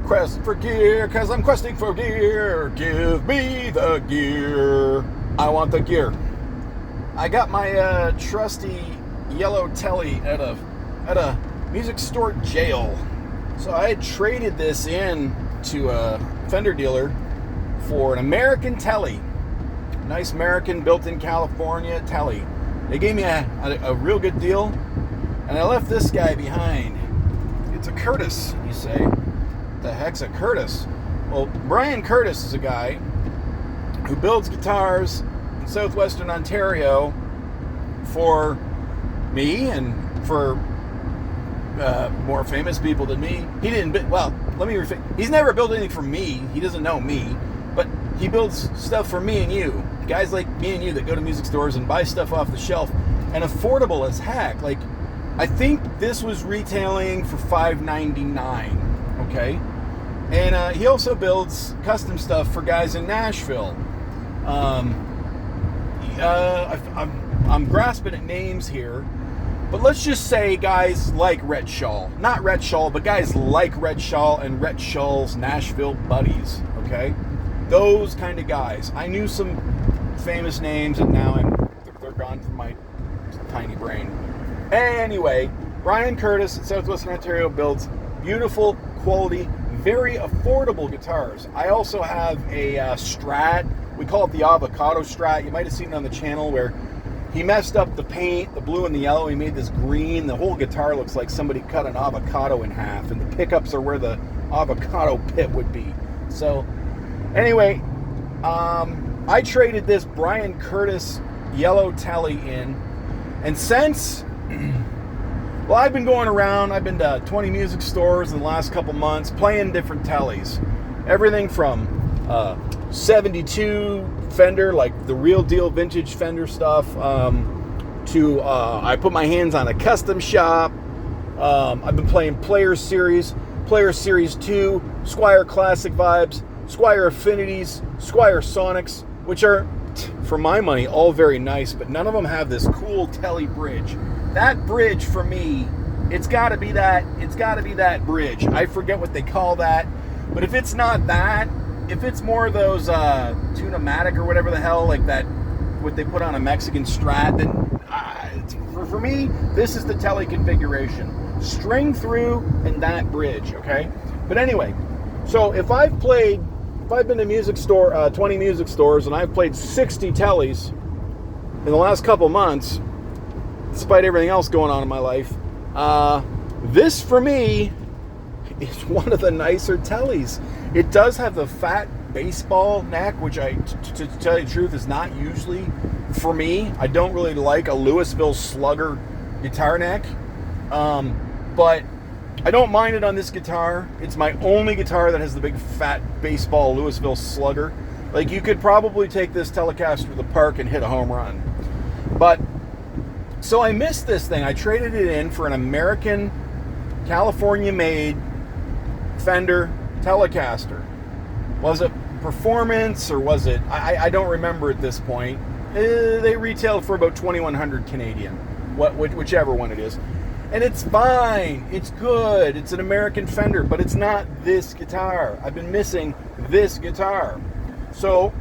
Quest for gear, cause I'm questing for gear. Give me the gear. I want the gear. I got my trusty yellow Tele at a music store jail. So I had traded this in to a Fender dealer for an American Tele. Nice American, built in California Tele. They gave me a real good deal, and I left this guy behind. It's a Curtis, you say. The heck's a Curtis? Well, Brian Curtis is a guy who builds guitars in southwestern Ontario for me and for more famous people than me. He didn't, well, let me rephrase. He's never built anything for me. He doesn't know me, but he builds stuff for me and you. Guys like me and you that go to music stores and buy stuff off the shelf, and affordable as heck. Like, I think this was retailing for $5.99, okay? And he also builds custom stuff for guys in Nashville. I'm grasping at names here, but let's just say guys like Rhett Shull. Not Rhett Shull, but guys like Rhett Shull and Rhett Shull's Nashville buddies, okay? Those kind of guys. I knew some famous names, and now they're gone from my tiny brain. Anyway, Brian Curtis in southwestern Ontario builds beautiful, quality, very affordable guitars. I also have a Strat. We call it the avocado Strat. You might have seen it on the channel where he messed up the paint, the blue and the yellow. He made this green. The whole guitar looks like somebody cut an avocado in half, and the pickups are where the avocado pit would be. So anyway, I traded this Brian Curtis yellow Tele in, and since, well, I've been going around. I've been to 20 music stores in the last couple months playing different Teles. Everything from 72 Fender, like the real deal vintage Fender stuff, to I put my hands on a custom shop. I've been playing Player Series 2, Squier Classic Vibes, Squier Affinities, Squier Sonics, which are, for my money, all very nice, but none of them have this cool Tele bridge. That bridge, for me, it's got to be that bridge. I forget what they call that, but if it's not that, if it's more of those Tune-O-Matic or whatever the hell, like that, what they put on a Mexican Strat, then for me, this is the Tele configuration. String through and that bridge, okay? But anyway, so if I've been to music store, 20 music stores, and I've played 60 Teles in the last couple months, despite everything else going on in my life, this for me is one of the nicer Teles. It does have the fat baseball neck, which to tell you the truth, is not usually for me. I don't really like a Louisville Slugger guitar neck, but I don't mind it on this guitar. It's my only guitar that has the big fat baseball Louisville Slugger. Like, you could probably take this Telecaster to the park and hit a home run. But so I missed this thing. I traded it in for an American, California-made Fender Telecaster. Was it performance, or was it? I don't remember at this point. They retailed for about 2,100 Canadian, whichever one it is. And it's fine. It's good. It's an American Fender, but it's not this guitar. I've been missing this guitar. So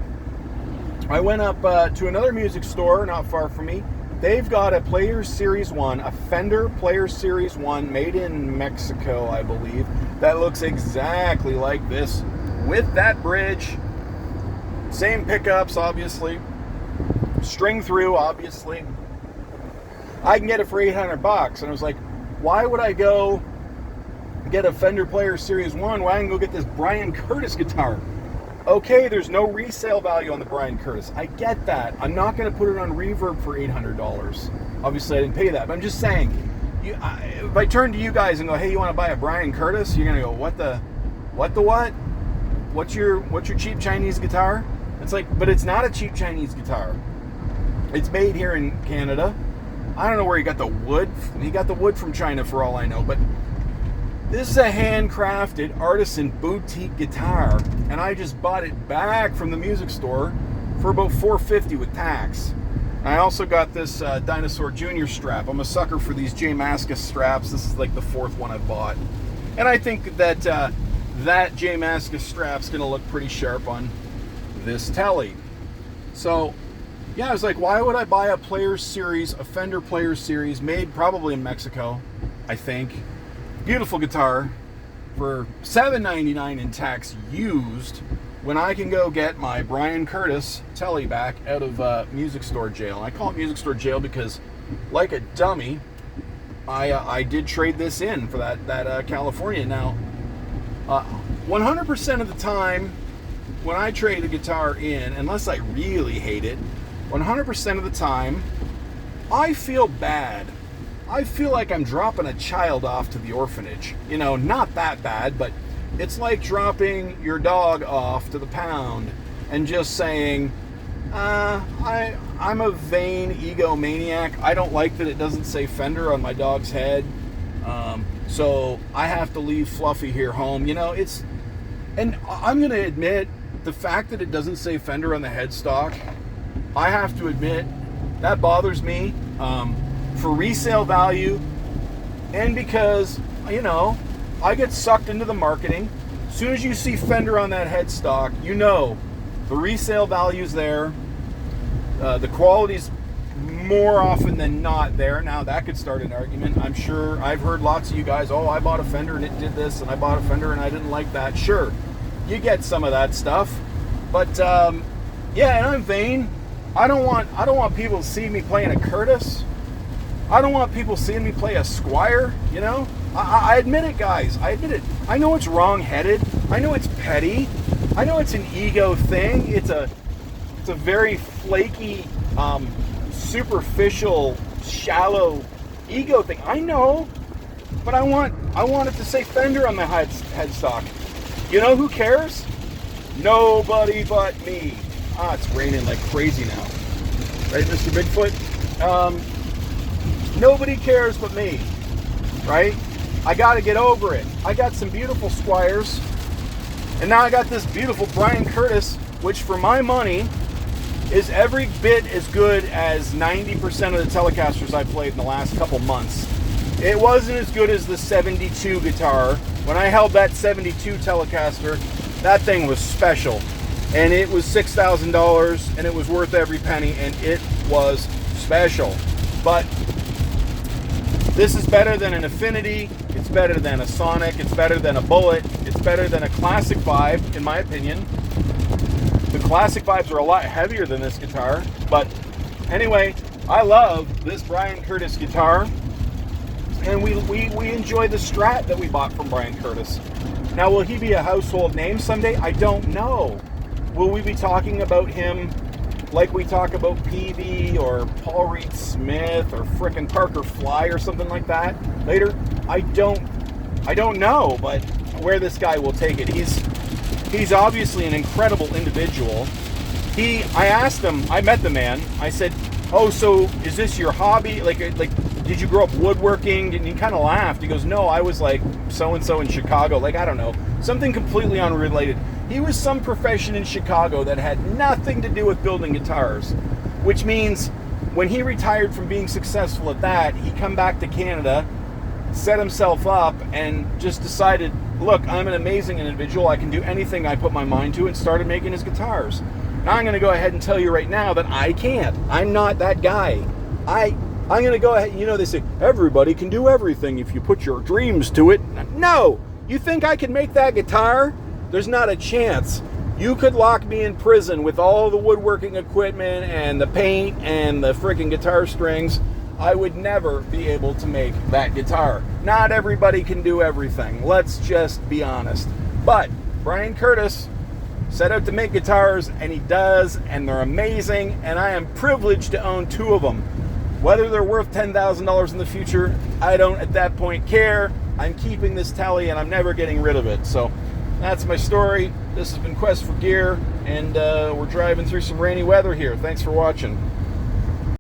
I went up to another music store not far from me. They've got a Player Series 1, a Fender Player Series 1 made in Mexico, I believe, that looks exactly like this, with that bridge, same pickups, obviously, string through, obviously. I can get it for $800, and I was like, why would I go get a Fender Player Series 1 when I can go get this Brian Curtis guitar? Okay, there's no resale value on the Brian Curtis. I get that. I'm not going to put it on Reverb for $800. Obviously, I didn't pay that. But I'm just saying, if I turn to you guys and go, hey, you want to buy a Brian Curtis? You're going to go, what? What's your cheap Chinese guitar? It's like, but it's not a cheap Chinese guitar. It's made here in Canada. I don't know where he got the wood. He got the wood from China for all I know. But this is a handcrafted artisan boutique guitar, and I just bought it back from the music store for about $4.50 with tax. And I also got this Dinosaur Junior strap. I'm a sucker for these J. Mascis straps. This is like the fourth one I've bought. And I think that that J Mascis strap's gonna look pretty sharp on this Tele. So yeah, I was like, why would I buy a Players Series, a Fender Players Series, made probably in Mexico, I think, beautiful guitar, for $7.99 in tax used, when I can go get my Brian Curtis Tele back out of music store jail. And I call it music store jail because, like a dummy, I did trade this in for that California. Now, 100% of the time when I trade a guitar in, unless I really hate it, 100% of the time, I feel bad. I feel like I'm dropping a child off to the orphanage. You know, not that bad, but it's like dropping your dog off to the pound and just saying, I'm a vain egomaniac. I don't like that it doesn't say Fender on my dog's head. So I have to leave Fluffy here home. You know, and I'm going to admit, the fact that it doesn't say Fender on the headstock, I have to admit, that bothers me. For resale value, and because, you know, I get sucked into the marketing. As soon as you see Fender on that headstock, you know the resale value's there. The quality's more often than not there. Now, that could start an argument. I'm sure I've heard lots of you guys, oh, I bought a Fender and it did this, and I bought a Fender and I didn't like that. Sure, you get some of that stuff. But, yeah, and I'm vain. I don't want people to see me playing a Curtis. I don't want people seeing me play a Squire, you know? I admit it, guys. I admit it. I know it's wrong-headed. I know it's petty. I know it's an ego thing. It's a very flaky, superficial, shallow ego thing. I know, but I want it to say Fender on the headstock. You know who cares? Nobody but me. It's raining like crazy now. Right, Mr. Bigfoot? Nobody cares but me, right? I got to get over it. I got some beautiful Squires, and now I got this beautiful Brian Curtis, which for my money is every bit as good as 90% of the Telecasters I played in the last couple months. It wasn't as good as the 72 guitar. When I held that 72 Telecaster, that thing was special. And it was $6,000, and it was worth every penny, and it was special. But this is better than an Affinity, it's better than a Sonic, it's better than a Bullet, it's better than a Classic Vibe, in my opinion. The Classic Vibes are a lot heavier than this guitar, but anyway, I love this Brian Curtis guitar, and we enjoy the Strat that we bought from Brian Curtis. Now, will he be a household name someday? I don't know. Will we be talking about him like we talk about PV or Paul Reed Smith or frickin' Parker Fly or something like that later? I don't know, but where this guy will take it. He's obviously an incredible individual. I asked him, I met the man, I said, oh, so is this your hobby? Like, did you grow up woodworking? And he kind of laughed. He goes, no, I was like so-and-so in Chicago. Like, I don't know, something completely unrelated. He was some profession in Chicago that had nothing to do with building guitars, which means when he retired from being successful at that, he come back to Canada, set himself up, and just decided, look, I'm an amazing individual. I can do anything I put my mind to, and started making his guitars. Now I'm going to go ahead and tell you right now that I can't. I'm not that guy. I'm going to go ahead. You know, they say, everybody can do everything if you put your dreams to it. No! You think I can make that guitar? There's not a chance. You could lock me in prison with all the woodworking equipment and the paint and the freaking guitar strings. I would never be able to make that guitar. Not everybody can do everything. Let's just be honest. But Brian Curtis set out to make guitars, and he does, and they're amazing, and I am privileged to own two of them. Whether they're worth $10,000 in the future, I don't at that point care. I'm keeping this Tele, and I'm never getting rid of it. So that's my story. This has been Quest for Gear, and we're driving through some rainy weather here. Thanks for watching.